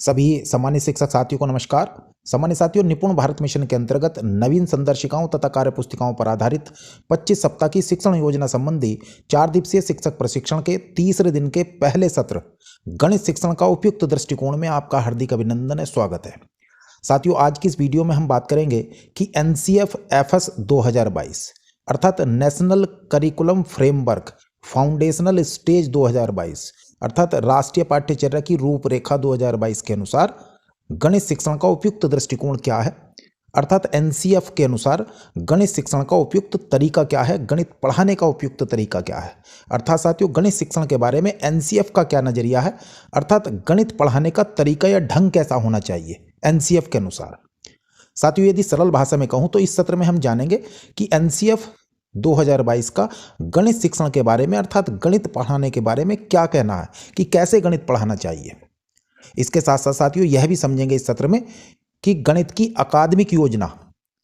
सभी सामान्य शिक्षक साथियों को नमस्कार। सामान्य साथियों, निपुण भारत मिशन के अंतर्गत नवीन संदर्शिकाओं तथा कार्य पुस्तिकाओं पर आधारित 25 सप्ताह की शिक्षण योजना संबंधी 4 दिवसीय शिक्षक प्रशिक्षण के तीसरे दिन के पहले सत्र गणित शिक्षण का उपयुक्त दृष्टिकोण में आपका हार्दिक अभिनंदन है, स्वागत है। साथियों, आज की इस वीडियो में हम बात करेंगे कि NCF-FS 2022 अर्थात national curriculum framework foundational stage 2022 अर्थात राष्ट्रीय पाठ्यचर्या की रूपरेखा 2022 के अनुसार गणित शिक्षण का उपयुक्त दृष्टिकोण क्या है, अर्थात NCF के अनुसार गणित शिक्षण का उपयुक्त तरीका क्या है, गणित पढ़ाने का उपयुक्त तरीका क्या है। अर्थात साथियों, गणित शिक्षण के बारे में NCF का क्या नजरिया है, अर्थात गणित पढ़ाने का तरीका या ढंग कैसा होना चाहिए NCF के अनुसार। साथियों, यदि सरल भाषा में कहूं तो इस सत्र में हम जानेंगे कि NCF 2022 का गणित शिक्षण के बारे में अर्थात गणित पढ़ाने के बारे में क्या कहना है कि कैसे गणित पढ़ाना चाहिए। इसके साथ साथ साथियों यह भी समझेंगे इस सत्र में कि गणित की अकादमिक योजना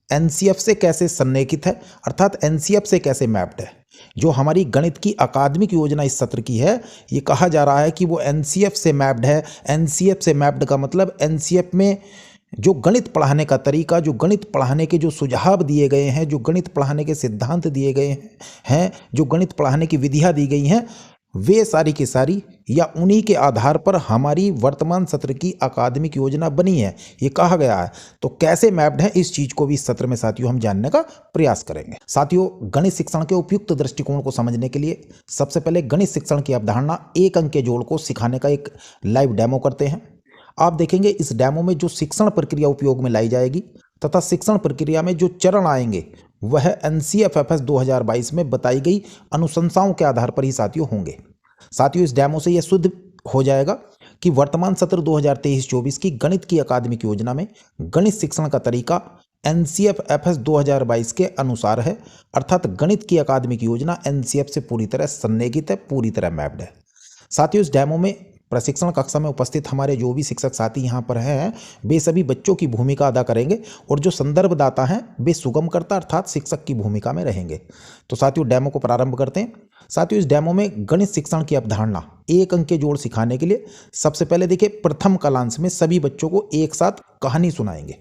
NCF से कैसे सन्निहित है, अर्थात NCF से कैसे मैप्ड है। जो हमारी गणित की अकादमिक योजना इस सत्र की है, ये कहा जा रहा है कि वो NCF से मैप्ड है। NCF से मैप्ड का मतलब NCF में जो गणित पढ़ाने का तरीका, जो गणित पढ़ाने के जो सुझाव दिए गए हैं, जो गणित पढ़ाने के सिद्धांत दिए गए हैं, जो गणित पढ़ाने की विधियां दी गई हैं, वे सारी की सारी या उन्हीं के आधार पर हमारी वर्तमान सत्र की अकादमिक योजना बनी है, ये कहा गया है। तो कैसे मैप्ड है, इस चीज को भी इस सत्र में साथियों हम जानने का प्रयास करेंगे। साथियों, गणित शिक्षण के उपयुक्त दृष्टिकोण को समझने के लिए सबसे पहले गणित शिक्षण की अवधारणा एक अंक के जोड़ को सिखाने का एक लाइव डेमो करते हैं। आप देखेंगे इस डेमो में जो शिक्षण प्रक्रिया उपयोग में लाई जाएगी तथा शिक्षण प्रक्रिया में जो चरण आएंगे वह NCF-FS 2022 में बताई गई अनुशंसाओं के आधार पर ही साथियों होंगे। साथियों, इस डेमो से यह सिद्ध हो जाएगा कि वर्तमान सत्र 2023-24 की गणित की अकादमिक योजना में गणित शिक्षण का तरीका NCF-FS 2022 के अनुसार है, अर्थात गणित की अकादमिक योजना NCF से पूरी तरह सन्निहित है, पूरी तरह मैप्ड है। साथियों, इस डेमो में प्रशिक्षण कक्षा में उपस्थित हमारे जो भी शिक्षक साथी यहाँ पर हैं, वे सभी बच्चों की भूमिका अदा करेंगे और जो संदर्भदाता हैं वे सुगमकर्ता अर्थात शिक्षक की भूमिका में रहेंगे। तो साथियों, डेमो को प्रारंभ करते हैं। साथियों, इस डेमो में गणित शिक्षण की अवधारणा एक अंक के जोड़ सिखाने के लिए सबसे पहले देखिए, प्रथम कालांश में सभी बच्चों को एक साथ कहानी सुनाएंगे।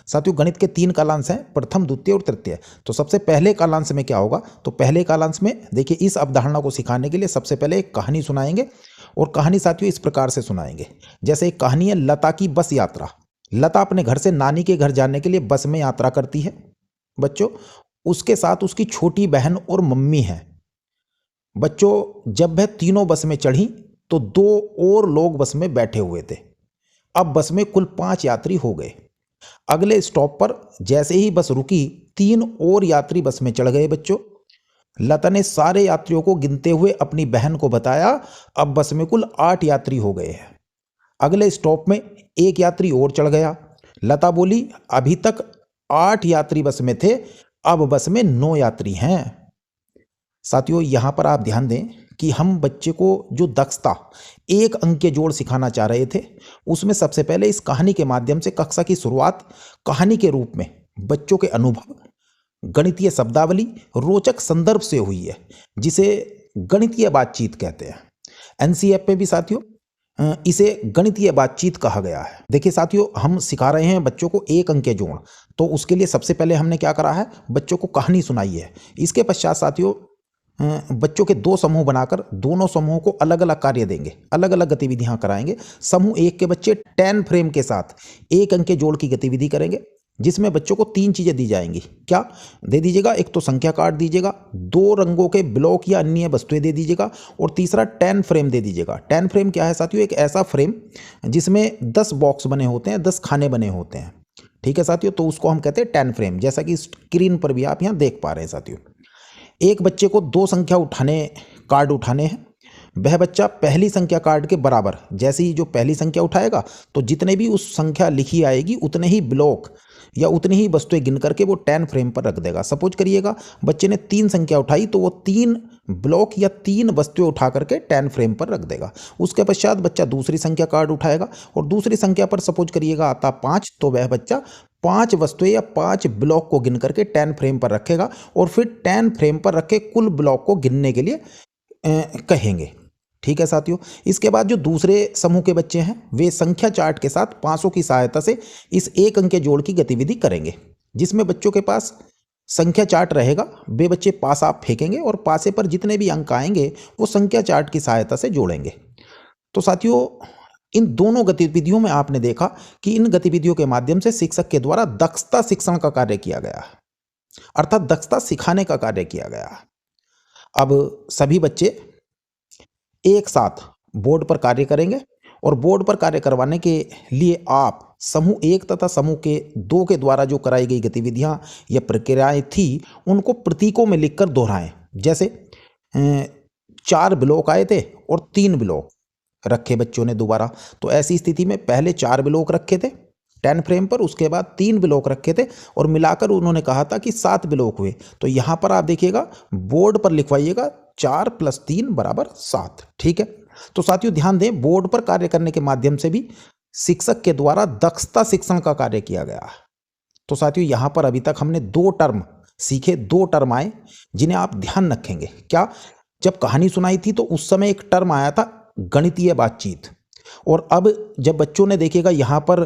साथियों, गणित के 3 कालांश हैं, प्रथम, द्वितीय और तृतीय। तो सबसे पहले कालांश में क्या होगा, तो पहले कालांश में देखिए इस अवधारणा को सिखाने के लिए सबसे पहले एक कहानी सुनाएंगे और कहानी साथियों इस प्रकार से सुनाएंगे। जैसे एक कहानी है लता की बस यात्रा। लता अपने घर से नानी के घर जाने के लिए बस में यात्रा करती है बच्चों। उसके साथ उसकी छोटी बहन और मम्मी है बच्चों। जब वह तीनों बस में चढ़ी तो 2 और लोग बस में बैठे हुए थे। अब बस में कुल 5 यात्री हो गए। अगले स्टॉप पर जैसे ही बस रुकी 3 और यात्री बस में चढ़ गए बच्चों। लता ने सारे यात्रियों को गिनते हुए अपनी बहन को बताया, अब बस में कुल 8 यात्री हो गए हैं। अगले स्टॉप में एक यात्री और चढ़ गया। लता बोली, अभी तक 8 यात्री बस में थे, अब बस में 9 यात्री हैं। साथियों, यहां पर आप ध्यान दें कि हम बच्चे को जो दक्षता एक अंक के जोड़ सिखाना चाह रहे थे, उसमें सबसे पहले इस कहानी के माध्यम से कक्षा की शुरुआत कहानी के रूप में बच्चों के अनुभव, गणितीय शब्दावली, रोचक संदर्भ से हुई है, जिसे गणितीय बातचीत कहते हैं। NCF में भी साथियों इसे गणितीय बातचीत कहा गया है। देखिए साथियों, हम सिखा रहे हैं बच्चों को एक अंक के जोड़, तो उसके लिए सबसे पहले हमने क्या करा है, बच्चों को कहानी सुनाई है। इसके पश्चात साथियों बच्चों के 2 समूह बनाकर दोनों समूहों को अलग अलग कार्य देंगे, अलग अलग गतिविधियां कराएंगे। समूह 1 के बच्चे 10 फ्रेम के साथ एक अंक के जोड़ की गतिविधि करेंगे, जिसमें बच्चों को 3 चीजें दी जाएंगी। क्या दे दीजिएगा, एक तो संख्या कार्ड दीजिएगा, 2 रंगों के ब्लॉक या अन्य वस्तुएं दे दीजिएगा और तीसरा 10 फ्रेम दे दीजिएगा। 10 फ्रेम क्या है साथियों, एक ऐसा फ्रेम जिसमें 10 बॉक्स बने होते हैं, 10 खाने बने होते हैं। ठीक है साथियों, तो उसको हम कहते हैं 10 फ्रेम, जैसा कि स्क्रीन पर भी आप यहाँ देख पा रहे हैं। साथियों, एक बच्चे को 2 संख्या कार्ड उठाने हैं। वह बच्चा पहली संख्या कार्ड के बराबर, जैसे ही जो पहली संख्या उठाएगा तो जितने भी उस संख्या लिखी आएगी उतने ही ब्लॉक या उतनी ही वस्तुएं गिन करके वो 10 फ्रेम पर रख देगा। सपोज करिएगा बच्चे ने 3 संख्या उठाई तो वो 3 ब्लॉक या 3 वस्तुएं उठा करके 10 फ्रेम पर रख देगा। उसके पश्चात बच्चा दूसरी संख्या कार्ड उठाएगा और दूसरी संख्या पर सपोज करिएगा आता 5, तो वह बच्चा 5 वस्तुएं या 5 ब्लॉक को गिन करके 10 फ्रेम पर रखेगा और फिर 10 फ्रेम पर रखे कुल ब्लॉक को गिनने के लिए कहेंगे। ठीक है साथियों। इसके बाद जो दूसरे समूह के बच्चे हैं वे संख्या चार्ट के साथ पासों की सहायता से इस एक अंक के जोड़ की गतिविधि करेंगे। जिसमें बच्चों के पास संख्या चार्ट रहेगा, वे बच्चे पासा फेंकेंगे और पासे पर जितने भी अंक आएंगे वो संख्या चार्ट की सहायता से जोड़ेंगे। तो साथियों, इन दोनों गतिविधियों में आपने देखा कि इन गतिविधियों के माध्यम से शिक्षक के द्वारा दक्षता शिक्षण का कार्य किया गया, अर्थात दक्षता सिखाने का कार्य किया गया। अब सभी बच्चे एक साथ बोर्ड पर कार्य करेंगे और बोर्ड पर कार्य करवाने के लिए आप समूह 1 तथा समूह के 2 के द्वारा जो कराई गई गतिविधियां या प्रक्रियाएं थी उनको प्रतीकों में लिखकर दोहराएं। जैसे 4 ब्लॉक आए थे और 3 ब्लॉक रखे बच्चों ने दोबारा, तो ऐसी स्थिति में पहले 4 ब्लॉक रखे थे 10 फ्रेम पर, उसके बाद 3 ब्लॉक रखे थे और मिलाकर उन्होंने कहा था कि 7 ब्लॉक हुए। तो यहाँ पर आप देखिएगा बोर्ड पर लिखवाइएगा 4 + 3 = 7। ठीक है। तो साथियों ध्यान दें, बोर्ड पर कार्य करने के माध्यम से भी शिक्षक के द्वारा दक्षता शिक्षण का कार्य किया गया। तो साथियों यहाँ पर अभी तक हमने 2 टर्म सीखे, 2 टर्म आए जिन्हें आप ध्यान रखेंगे। क्या, जब कहानी सुनाई थी तो उस समय एक टर्म आया था गणितीय बातचीत, और अब जब बच्चों ने देखिएगा यहाँ पर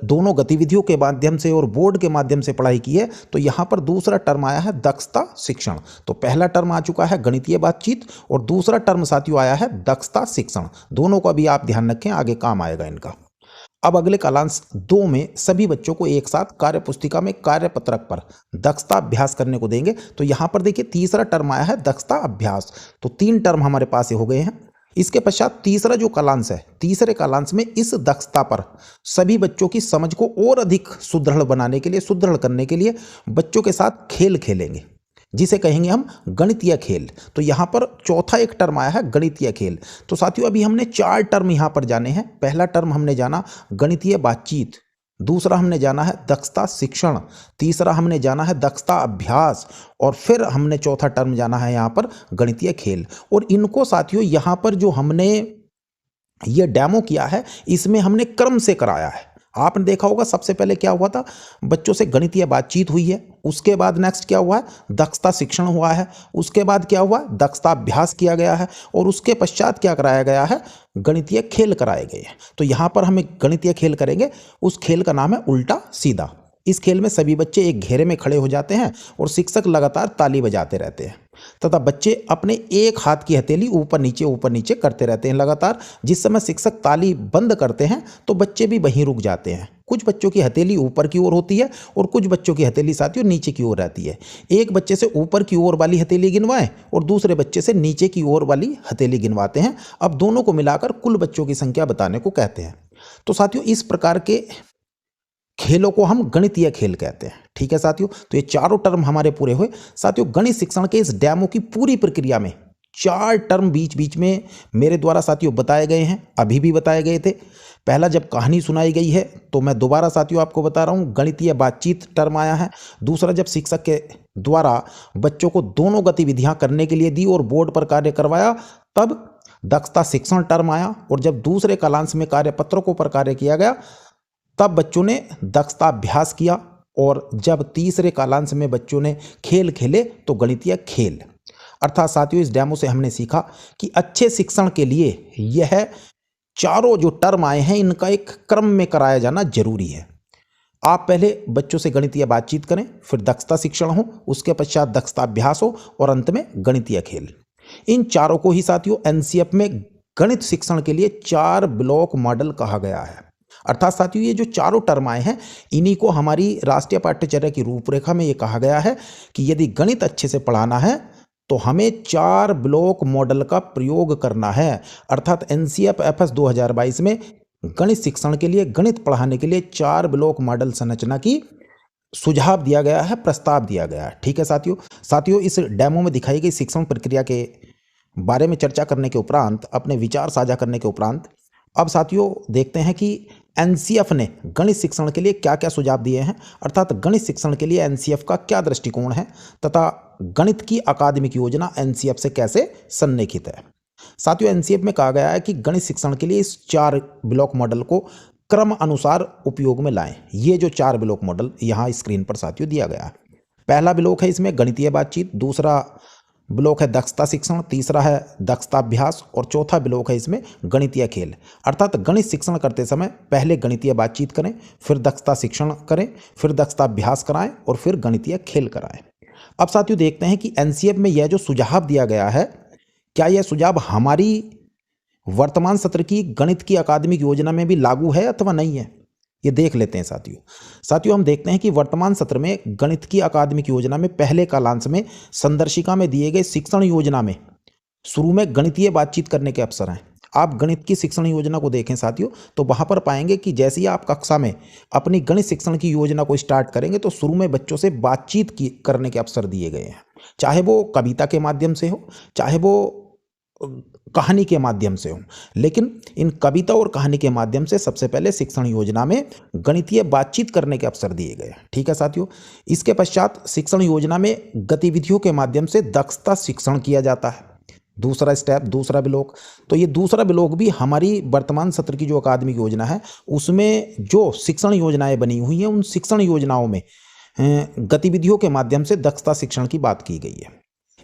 दोनों गतिविधियों के माध्यम से और बोर्ड के माध्यम से पढ़ाई की है, तो यहाँ पर दूसरा टर्म आया है दक्षता शिक्षण। तो पहला टर्म आ चुका है गणितीय बातचीत और दूसरा टर्म साथियों आया है दक्षता शिक्षण। दोनों का भी आप ध्यान रखें, आगे काम आएगा इनका। अब अगले कालांश 2 में सभी बच्चों को एक साथ कार्य पुस्तिका में कार्यपत्रक पर दक्षता अभ्यास करने को देंगे। तो यहाँ पर देखिए तीसरा टर्म आया है दक्षता अभ्यास। तो 3 टर्म हमारे पास हो गए हैं। इसके पश्चात तीसरा जो कालांश है, तीसरे कालांश में इस दक्षता पर सभी बच्चों की समझ को और अधिक सुदृढ़ बनाने के लिए, सुदृढ़ करने के लिए बच्चों के साथ खेल खेलेंगे, जिसे कहेंगे हम गणितीय खेल। तो यहाँ पर चौथा एक टर्म आया है गणितीय खेल। तो साथियों अभी हमने 4 टर्म यहाँ पर जाने हैं। पहला टर्म हमने जाना गणितीय बातचीत, दूसरा हमने जाना है दक्षता शिक्षण, तीसरा हमने जाना है दक्षता अभ्यास, और फिर हमने चौथा टर्म जाना है यहाँ पर गणितीय खेल। और इनको साथियों यहाँ पर जो हमने ये डेमो किया है इसमें हमने क्रम से कराया है। आपने देखा होगा सबसे पहले क्या हुआ था, बच्चों से गणितीय बातचीत हुई है, उसके बाद नेक्स्ट क्या हुआ है दक्षता शिक्षण हुआ है, उसके बाद क्या हुआ दक्षता अभ्यास किया गया है, और उसके पश्चात क्या कराया गया है गणितीय खेल कराए गए हैं। तो यहाँ पर हम एक गणितीय खेल करेंगे, उस खेल का नाम है उल्टा सीधा। इस खेल में सभी बच्चे एक घेरे में खड़े हो जाते हैं और शिक्षक लगातार ताली बजाते रहते हैं तथा बच्चे अपने एक हाथ की हथेली ऊपर नीचे करते रहते हैं लगातार। जिस समय शिक्षक ताली बंद करते हैं तो बच्चे भी वहीं रुक जाते हैं। कुछ बच्चों की हथेली ऊपर की ओर होती है और कुछ बच्चों की हथेली साथियों नीचे की ओर रहती है। एक बच्चे से ऊपर की ओर वाली हथेली गिनवाएं और दूसरे बच्चे से नीचे की ओर वाली हथेली गिनवाते हैं। अब दोनों को मिलाकर कुल बच्चों की संख्या बताने को कहते हैं। तो साथियों इस प्रकार के खेलों को हम गणितीय खेल कहते हैं। ठीक है साथियों, तो ये चारों टर्म हमारे पूरे हुए। साथियों गणित शिक्षण के इस डेमो की पूरी प्रक्रिया में 4 टर्म बीच बीच में मेरे द्वारा साथियों बताए गए हैं, अभी भी बताए गए थे। पहला जब कहानी सुनाई गई है तो मैं दोबारा साथियों आपको बता रहा हूँ गणितीय बातचीत टर्म आया है। दूसरा जब शिक्षक के द्वारा बच्चों को दोनों गतिविधियां करने के लिए दी और बोर्ड पर कार्य करवाया तब दक्षता शिक्षण टर्म आया, और जब दूसरे कालांश में कार्यपत्रकों पर कार्य किया गया तब बच्चों ने दक्षता अभ्यास किया, और जब तीसरे कालांश में बच्चों ने खेल खेले तो गणितीय खेल। अर्थात साथियों इस डेमो से हमने सीखा कि अच्छे शिक्षण के लिए यह चारों जो टर्म आए हैं इनका एक क्रम में कराया जाना जरूरी है। आप पहले बच्चों से गणितीय बातचीत करें, फिर दक्षता शिक्षण हो, उसके पश्चात दक्षता अभ्यास हो और अंत में गणितीय खेल। इन चारों को ही साथियों एनसीएफ में गणित शिक्षण के लिए 4 ब्लॉक मॉडल कहा गया है। अर्थात साथियों ये जो चारों टर्म आए हैं इन्हीं को हमारी राष्ट्रीय पाठ्यचर्या की रूपरेखा में ये कहा गया है कि यदि गणित अच्छे से पढ़ाना है तो हमें 4 ब्लॉक मॉडल का प्रयोग करना है। अर्थात एनसीएफ एफएस 2022 में गणित शिक्षण के लिए, गणित पढ़ाने के लिए 4 ब्लॉक मॉडल संरचना की सुझाव दिया गया है, प्रस्ताव दिया गया है। ठीक है साथियों इस डेमो में दिखाई गई शिक्षण प्रक्रिया के बारे में चर्चा करने के उपरांत, अपने विचार साझा करने के उपरांत अब साथियों देखते हैं कि एनसीएफ ने गणित शिक्षण के लिए क्या क्या सुझाव दिए हैं। अर्थात गणित शिक्षण के लिए एनसीएफ का क्या दृष्टिकोण है तथा गणित की अकादमिक योजना एनसीएफ से कैसे सन्निहित है। साथियों एनसीएफ में कहा गया है कि गणित शिक्षण के लिए इस 4 ब्लॉक मॉडल को क्रम अनुसार उपयोग में लाएं। ये जो 4 ब्लॉक मॉडल यहाँ स्क्रीन पर साथियों दिया गया है। पहला ब्लॉक है इसमें गणितीय बातचीत, दूसरा ब्लॉक है दक्षता शिक्षण, तीसरा है दक्षता अभ्यास और चौथा ब्लॉक है इसमें गणितीय खेल। अर्थात गणित शिक्षण करते समय पहले गणितीय बातचीत करें, फिर दक्षता शिक्षण करें, फिर दक्षता अभ्यास कराएं और फिर गणितीय खेल कराएं। अब साथियों देखते हैं कि एनसीएफ में यह जो सुझाव दिया गया है, क्या यह सुझाव हमारी वर्तमान सत्र की गणित की अकादमिक योजना में भी लागू है अथवा नहीं है, ये देख लेते हैं साथियों हम देखते हैं कि वर्तमान सत्र में गणित की अकादमिक योजना में पहले कालांश में संदर्शिका में दिए गए शिक्षण योजना में शुरू में गणितीय बातचीत करने के अवसर हैं। आप गणित की शिक्षण योजना को देखें साथियों, तो वहां पर पाएंगे कि जैसे ही आप कक्षा में अपनी गणित शिक्षण की योजना को स्टार्ट करेंगे तो शुरू में बच्चों से बातचीत करने के अवसर दिए गए हैं, चाहे वो कविता के माध्यम से हो, चाहे वो कहानी के माध्यम से हो। लेकिन इन कविता और कहानी के माध्यम से सबसे पहले शिक्षण योजना में गणितीय बातचीत करने के अवसर दिए गए। ठीक है साथियों, इसके पश्चात शिक्षण योजना में गतिविधियों के माध्यम से दक्षता शिक्षण किया जाता है। दूसरा स्टेप, दूसरा ब्लॉक, तो ये दूसरा ब्लॉक भी हमारी वर्तमान सत्र की जो अकादमिक योजना है उसमें जो शिक्षण योजनाएं बनी हुई हैं उन शिक्षण योजनाओं में गतिविधियों के माध्यम से दक्षता शिक्षण की बात की गई है।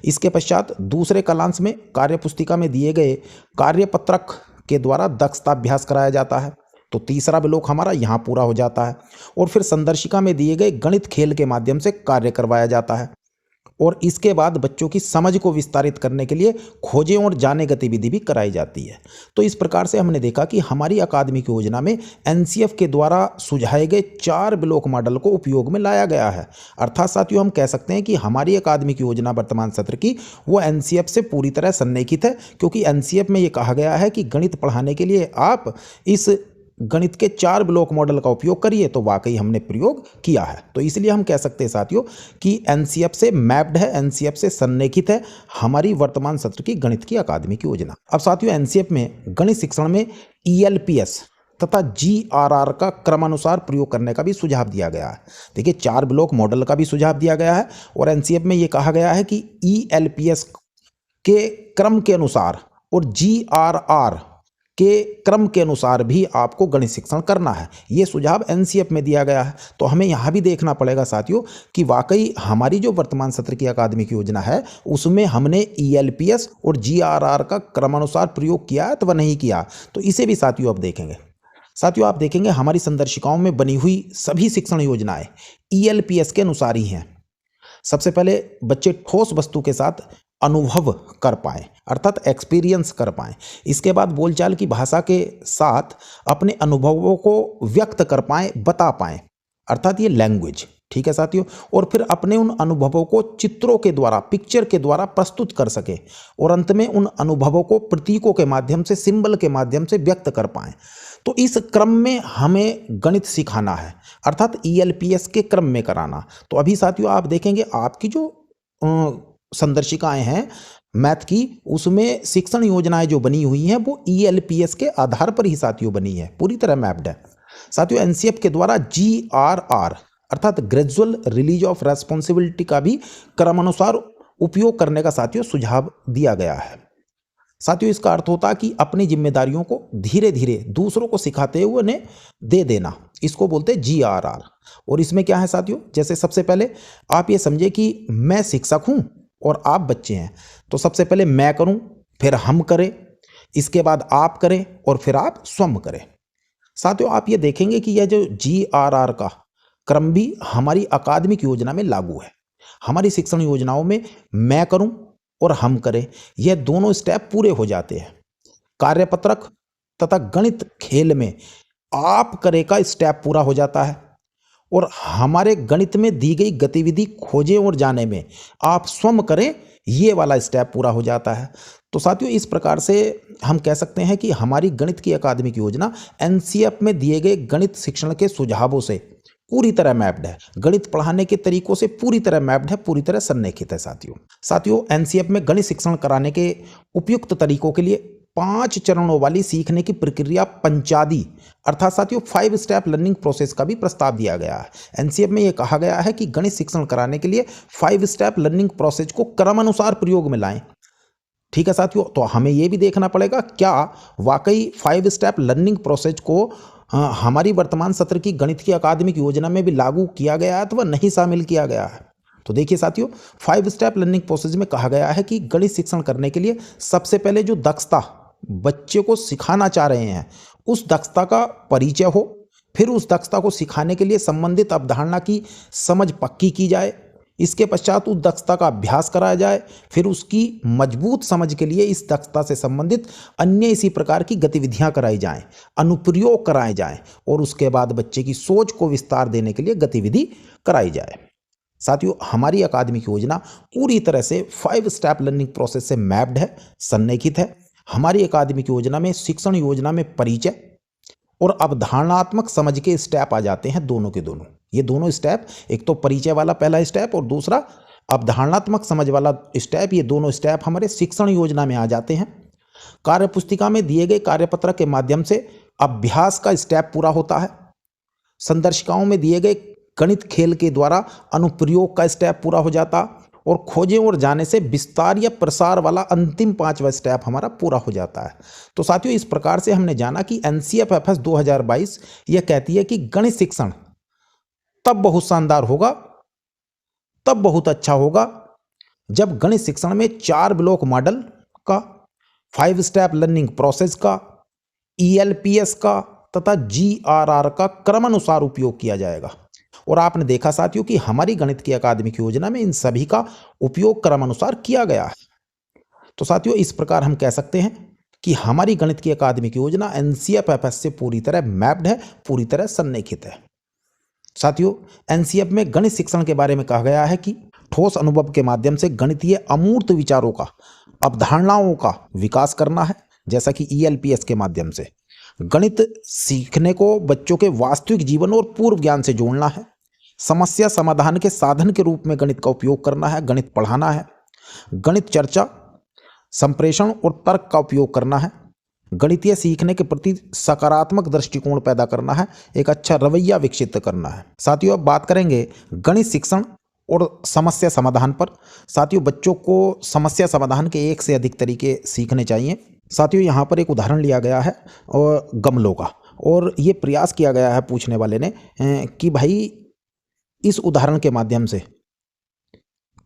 इसके पश्चात दूसरे कालांश में कार्य पुस्तिका में दिए गए कार्यपत्रक के द्वारा दक्षता अभ्यास कराया जाता है। तो तीसरा ब्लॉक हमारा यहाँ पूरा हो जाता है और फिर संदर्शिका में दिए गए गणित खेल के माध्यम से कार्य करवाया जाता है और इसके बाद बच्चों की समझ को विस्तारित करने के लिए खोजें और जाने गतिविधि भी कराई जाती है। तो इस प्रकार से हमने देखा कि हमारी अकादमिक योजना में एनसीएफ के द्वारा सुझाए गए 4 ब्लॉक मॉडल को उपयोग में लाया गया है। अर्थात साथियों हम कह सकते हैं कि हमारी अकादमिक योजना वर्तमान सत्र की वो एनसीएफ से पूरी तरह सन्निहित है, क्योंकि एनसीएफ में ये कहा गया है कि गणित पढ़ाने के लिए आप इस गणित के 4 ब्लॉक मॉडल का उपयोग करिए। तो वाकई हमने प्रयोग किया है। तो इसलिए हम कह सकते हैं साथियों कि एनसीएफ से मैप्ड है, एनसीएफ से सन्निहित है हमारी वर्तमान सत्र की गणित की अकादमिक योजना। अब साथियों एनसीएफ में गणित शिक्षण में ईएलपीएस तथा जीआरआर का क्रमानुसार प्रयोग करने का भी सुझाव दिया गया है। देखिए 4 ब्लॉक मॉडल का भी सुझाव दिया गया है और एनसीएफ में ये कहा गया है कि ईएलपीएस के क्रम के अनुसार और जीआरआर के क्रम के अनुसार भी आपको गणित शिक्षण करना है। ये सुझाव एनसीएफ में दिया गया है। तो हमें यहाँ भी देखना पड़ेगा साथियों कि वाकई हमारी जो वर्तमान सत्र की अकादमिक योजना है उसमें हमने ईएलपीएस और जीआरआर का क्रमानुसार प्रयोग किया अथवा नहीं किया। तो इसे भी साथियों अब देखेंगे। साथियों आप देखेंगे हमारी संदर्शिकाओं में बनी हुई सभी शिक्षण योजनाएं ईएलपीएस के अनुसार ही हैं। सबसे पहले बच्चे ठोस वस्तु के साथ अनुभव कर पाएं, अर्थात एक्सपीरियंस कर पाएं। इसके बाद बोलचाल की भाषा के साथ अपने अनुभवों को व्यक्त कर पाएं, बता पाएं, अर्थात ये लैंग्वेज। ठीक है साथियों, और फिर अपने उन अनुभवों को चित्रों के द्वारा, पिक्चर के द्वारा प्रस्तुत कर सके और अंत में उन अनुभवों को प्रतीकों के माध्यम से, सिंबल के माध्यम से व्यक्त कर पाएं। तो इस क्रम में हमें गणित सिखाना है, अर्थात ईएलपीएस के क्रम में कराना। तो अभी साथियों आप देखेंगे आपकी जो संदर्शिकाएं हैं मैथ की, उसमें शिक्षण योजनाएं जो बनी हुई हैं वो ईएलपीएस के आधार पर ही साथियों बनी है, पूरी तरह मैप्ड है। साथियों एनसीएफ के द्वारा जीआरआर अर्थात ग्रेजुअल रिलीज ऑफ रेस्पॉन्सिबिलिटी का भी क्रमानुसार उपयोग करने का साथियों सुझाव दिया गया है। साथियों इसका अर्थ होता है कि अपनी जिम्मेदारियों को धीरे धीरे दूसरों को सिखाते हुए उन्हें दे देना, इसको बोलते हैं जीआरआर। और इसमें क्या है साथियों, जैसे सबसे पहले आप ये समझे कि मैं शिक्षक हूं और आप बच्चे हैं, तो सबसे पहले मैं करूं, फिर हम करें, इसके बाद आप करें और फिर आप स्वयं करें। साथियों आप ये देखेंगे कि यह जो जीआरआर का क्रम भी हमारी अकादमिक योजना में लागू है। हमारी शिक्षण योजनाओं में मैं करूं और हम करें, यह दोनों स्टेप पूरे हो जाते हैं। कार्यपत्रक तथा गणित खेल में आप करे का स्टेप पूरा हो जाता है और हमारे गणित में दी गई गतिविधि खोजें और जाने में आप स्वयं करें, ये वाला स्टेप पूरा हो जाता है। तो साथियों इस प्रकार से हम कह सकते हैं कि हमारी गणित की अकादमिक योजना एनसीएफ में दिए गए गणित शिक्षण के सुझावों से पूरी तरह मैप्ड है, गणित पढ़ाने के तरीकों से पूरी तरह मैप्ड है, पूरी तरह सन्निहित है। साथियों एनसीएफ में गणित शिक्षण कराने के उपयुक्त तरीकों के लिए 5 चरणों वाली सीखने की प्रक्रिया पंचादी अर्थात साथियों 5 स्टेप लर्निंग प्रोसेस का भी प्रस्ताव दिया गया है। एनसीएफ में यह कहा गया है कि गणित शिक्षण कराने के लिए 5 स्टेप लर्निंग प्रोसेस को क्रमानुसार प्रयोग में लाएं। ठीक है साथियों, तो हमें यह भी देखना पड़ेगा क्या वाकई 5 स्टेप लर्निंग प्रोसेस को हमारी वर्तमान सत्र की गणित की अकादमिक योजना में भी लागू किया गया है अथवा नहीं शामिल किया गया है। तो देखिए साथियों, 5 स्टेप लर्निंग प्रोसेस में कहा गया है कि गणित शिक्षण करने के लिए सबसे पहले जो दक्षता बच्चे को सिखाना चाह रहे हैं उस दक्षता का परिचय हो, फिर उस दक्षता को सिखाने के लिए संबंधित अवधारणा की समझ पक्की की जाए, इसके पश्चात उस दक्षता का अभ्यास कराया जाए, फिर उसकी मजबूत समझ के लिए इस दक्षता से संबंधित अन्य इसी प्रकार की गतिविधियां कराई जाएं, अनुप्रयोग कराए जाएं और उसके बाद बच्चे की सोच को विस्तार देने के लिए गतिविधि कराई जाए। साथियों, हमारी अकादमिक योजना पूरी तरह से 5 स्टेप लर्निंग प्रोसेस से मैप्ड है, सन्निहित है। हमारी अकादमिक योजना में शिक्षण योजना में परिचय और अवधारणात्मक समझ के स्टेप आ जाते हैं, दोनों के दोनों। ये दोनों स्टेप, एक तो परिचय वाला पहला स्टेप और दूसरा अवधारणात्मक समझ वाला स्टेप, ये दोनों स्टेप हमारे शिक्षण योजना में आ जाते हैं। कार्य पुस्तिका में दिए गए कार्यपत्र के माध्यम से अभ्यास का स्टेप पूरा होता है। संदर्शिकाओं में दिए गए गणित खेल के द्वारा अनुप्रयोग का स्टेप पूरा हो जाता और खोजें और जाने से विस्तार या प्रसार वाला अंतिम 5वां स्टेप हमारा पूरा हो जाता है। तो साथियों, इस प्रकार से हमने जाना कि NCFFS 2022 यह कहती है कि गणित शिक्षण तब बहुत शानदार होगा, तब बहुत अच्छा होगा जब गणित शिक्षण में 4 ब्लॉक मॉडल का, 5 स्टेप लर्निंग प्रोसेस का, ELPS का तथा GRR का क्रमानुसार उपयोग किया जाएगा। और आपने देखा साथियों कि हमारी गणित की अकादमिक योजना में इन सभी का उपयोग क्रमानुसार किया गया है। तो साथियों, इस प्रकार हम कह सकते हैं कि हमारी गणित की अकादमिक योजना NCFFS से पूरी तरह मैप्ड है, पूरी तरह सन्निहित है। साथियों, NCF में गणित शिक्षण के बारे में कहा गया है कि ठोस अनुभव के माध्यम से गणितीय अमूर्त विचारों का, अवधारणाओं का विकास करना है, जैसा कि ELPS के माध्यम से गणित सीखने को बच्चों के वास्तविक जीवन और पूर्व ज्ञान से जोड़ना है, समस्या समाधान के साधन के रूप में गणित का उपयोग करना है, गणित पढ़ाना है, गणित चर्चा, संप्रेषण और तर्क का उपयोग करना है, गणितीय सीखने के प्रति सकारात्मक दृष्टिकोण पैदा करना है, एक अच्छा रवैया विकसित करना है। साथियों, अब बात करेंगे गणित शिक्षण और समस्या समाधान पर। साथियों, बच्चों को समस्या समाधान के एक से अधिक तरीके सीखने चाहिए। साथियों, यहाँ पर एक उदाहरण लिया गया है और गमलों का, और ये प्रयास किया गया है पूछने वाले ने कि भाई इस उदाहरण के माध्यम से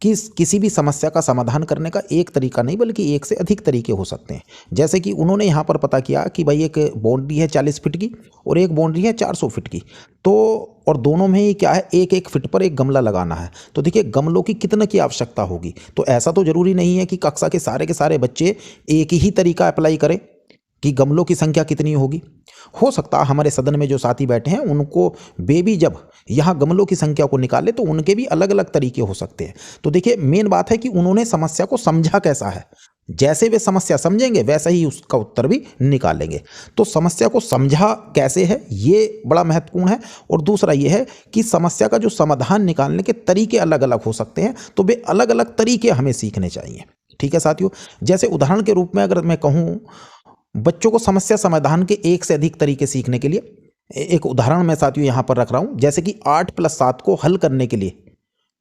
किसी भी समस्या का समाधान करने का एक तरीका नहीं बल्कि एक से अधिक तरीके हो सकते हैं। जैसे कि उन्होंने यहाँ पर पता किया कि भाई एक बाउंड्री है 40 फीट की और एक बाउंड्री है 400 फीट की, तो और दोनों में ही क्या है, एक एक फीट पर एक गमला लगाना है। तो देखिए, गमलों की कितने की आवश्यकता होगी। तो ऐसा तो जरूरी नहीं है कि कक्षा के सारे बच्चे एक ही तरीका अप्लाई करें कि गमलों की संख्या कितनी होगी। हो सकता है हमारे सदन में जो साथी बैठे हैं उनको बेबी जब यहाँ गमलों की संख्या को निकाले तो उनके भी अलग अलग तरीके हो सकते हैं। तो देखिए, मेन बात है कि उन्होंने समस्या को समझा कैसा है। जैसे वे समस्या समझेंगे वैसा ही उसका उत्तर भी निकालेंगे। तो समस्या को समझा कैसे है ये बड़ा महत्वपूर्ण है। और दूसरा ये है कि समस्या का जो समाधान निकालने के तरीके अलग अलग हो सकते हैं, तो वे अलग अलग तरीके हमें सीखने चाहिए। ठीक है साथियों, जैसे उदाहरण के रूप में अगर मैं कहूँ बच्चों को समस्या समाधान के एक से अधिक तरीके सीखने के लिए एक उदाहरण मैं साथियों यहाँ पर रख रहा हूँ। जैसे कि 8 + 7 को हल करने के लिए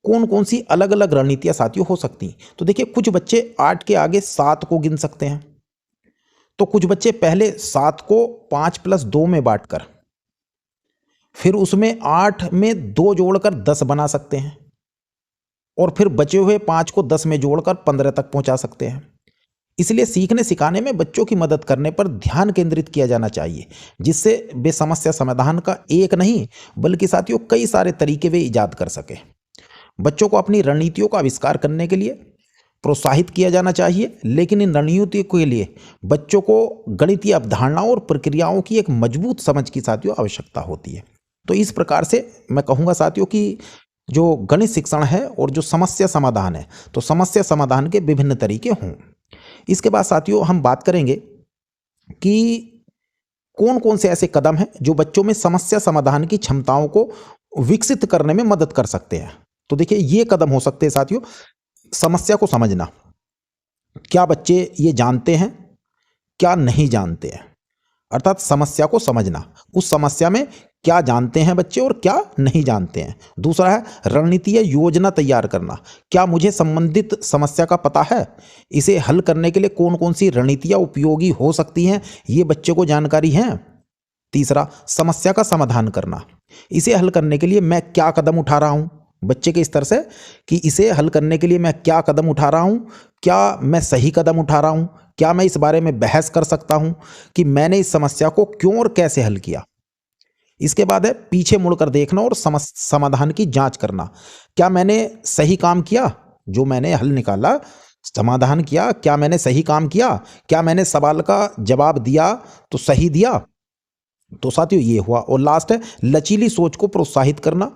कौन कौन सी अलग अलग रणनीतियाँ साथियों हो सकती हैं। तो देखिए, कुछ बच्चे 8 के आगे 7 को गिन सकते हैं, तो कुछ बच्चे पहले 7 को 5 + 2 में बांटकर फिर उसमें 8 में 2 जोड़कर 10 बना सकते हैं और फिर बचे हुए 5 को 10 में जोड़कर 15 तक पहुंचा सकते हैं। इसलिए सीखने सिखाने में बच्चों की मदद करने पर ध्यान केंद्रित किया जाना चाहिए, जिससे वे समस्या समाधान का एक नहीं बल्कि साथियों कई सारे तरीके वे ईजाद कर सके। बच्चों को अपनी रणनीतियों का आविष्कार करने के लिए प्रोत्साहित किया जाना चाहिए, लेकिन इन रणनीतियों के लिए बच्चों को गणितीय अवधारणाओं और प्रक्रियाओं की एक मजबूत समझ की साथियों आवश्यकता होती है। तो इस प्रकार से मैं कहूँगा साथियों कि जो गणित शिक्षण है और जो समस्या समाधान है, तो समस्या समाधान के विभिन्न तरीके हों। इसके बाद साथियों हम बात करेंगे कि कौन कौन से ऐसे कदम हैं जो बच्चों में समस्या समाधान की क्षमताओं को विकसित करने में मदद कर सकते हैं। तो देखिए, ये कदम हो सकते हैं साथियों, समस्या को समझना। क्या बच्चे ये जानते हैं, क्या नहीं जानते हैं, अर्थात समस्या को समझना, उस समस्या में क्या जानते हैं बच्चे और क्या नहीं जानते हैं। दूसरा है रणनीतिय योजना तैयार करना, क्या मुझे संबंधित समस्या का पता है, इसे हल करने के लिए कौन कौन सी रणनीतियाँ उपयोगी हो सकती हैं, ये बच्चे को जानकारी है। तीसरा, समस्या का समाधान करना, इसे हल करने के लिए मैं क्या कदम उठा रहा हूँ, बच्चे के स्तर से कि इसे हल करने के लिए मैं क्या कदम उठा रहा हूँ, क्या मैं सही कदम उठा रहा हूँ, क्या मैं इस बारे में बहस कर सकता हूँ कि मैंने इस समस्या को क्यों और कैसे हल किया। इसके बाद है पीछे मुड़कर देखना और समाधान की जांच करना। क्या मैंने सही काम किया, जो मैंने हल निकाला, समाधान किया, क्या मैंने सही काम किया, क्या मैंने सवाल का जवाब दिया तो सही दिया। तो साथियों ये हुआ। और लास्ट है लचीली सोच को प्रोत्साहित करना,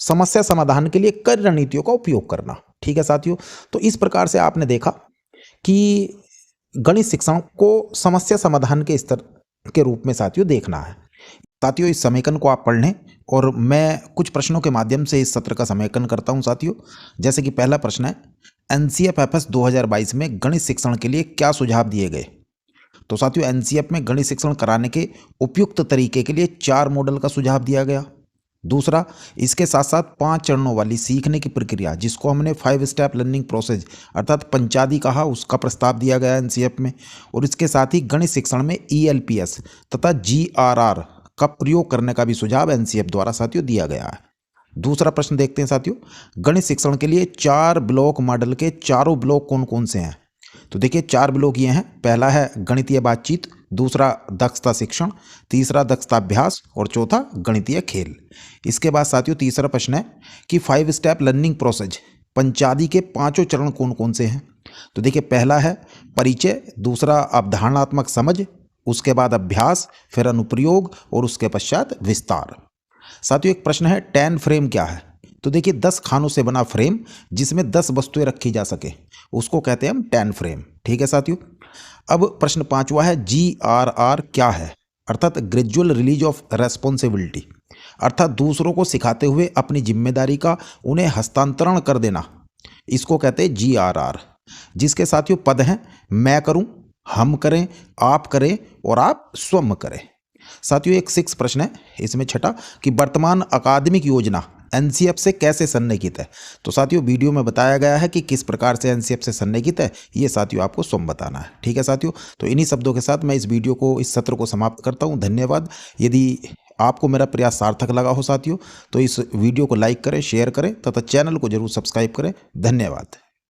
समस्या समाधान के लिए कई रणनीतियों का उपयोग करना। ठीक है साथियों, तो इस प्रकार से आपने देखा कि गणित शिक्षण को समस्या समाधान के स्तर के रूप में साथियों देखना है। साथियों इस समीकरण को आप पढ़ लें और मैं कुछ प्रश्नों के माध्यम से इस सत्र का समीकरण करता हूं साथियों। जैसे कि पहला प्रश्न है, एनसीएफ एफएस 2022 में गणित शिक्षण के लिए क्या सुझाव दिए गए। तो साथियों एनसीएफ में गणित शिक्षण कराने के उपयुक्त तरीके के लिए 4 मॉडल का सुझाव दिया गया। दूसरा, इसके साथ साथ 5 चरणों वाली सीखने की प्रक्रिया, जिसको हमने 5 स्टेप लर्निंग प्रोसेस अर्थात पंचादी कहा, उसका प्रस्ताव दिया गया एनसीएफ में। और इसके साथ ही गणित शिक्षण में ईएलपीएस तथा जीआरआर का प्रयोग करने का भी सुझाव एनसीएफ द्वारा साथियों दिया गया है। दूसरा प्रश्न देखते हैं साथियों, गणित शिक्षण के लिए 4 ब्लॉक मॉडल के चारों ब्लॉक कौन कौन से हैं। तो देखिए 4 ब्लॉक ये हैं। पहला है गणितीय बातचीत, दूसरा दक्षता शिक्षण, तीसरा दक्षता अभ्यास और चौथा गणितीय खेल। इसके बाद साथियों तीसरा प्रश्न है कि 5 स्टेप लर्निंग प्रोसेस पंचादी के 5 चरण कौन कौन से हैं। तो देखिए पहला है परिचय, दूसरा अवधारणात्मक समझ, उसके बाद अभ्यास, फिर अनुप्रयोग और उसके पश्चात विस्तार। साथियों एक प्रश्न है 10 फ्रेम क्या है। तो देखिए 10 खानों से बना फ्रेम जिसमें 10 वस्तुएं रखी जा सके, उसको कहते हैं हम 10 फ्रेम। ठीक है साथियों। अब प्रश्न 5वां है जीआरआर क्या है, अर्थात ग्रेजुअल रिलीज ऑफ रेस्पॉन्सिबिलिटी, अर्थात दूसरों को सिखाते हुए अपनी जिम्मेदारी का उन्हें हस्तांतरण कर देना, इसको कहते हैं जीआरआर। जिसके साथियों पद हैं मैं करूं, हम करें, आप करें और आप स्वयं करें। साथियों एक 6 प्रश्न है इसमें छठा कि वर्तमान अकादमिक योजना एनसीएफ से कैसे सन्निहित है। तो साथियों वीडियो में बताया गया है कि किस प्रकार से एनसीएफ से सन्निहित है, ये साथियों आपको स्वयं बताना है। ठीक है साथियों, तो इन्हीं शब्दों के साथ मैं इस वीडियो को, इस सत्र को समाप्त करता हूँ। धन्यवाद। यदि आपको मेरा प्रयास सार्थक लगा हो साथियों, तो इस वीडियो को लाइक करें, शेयर करें तथा चैनल को जरूर सब्सक्राइब करें। धन्यवाद।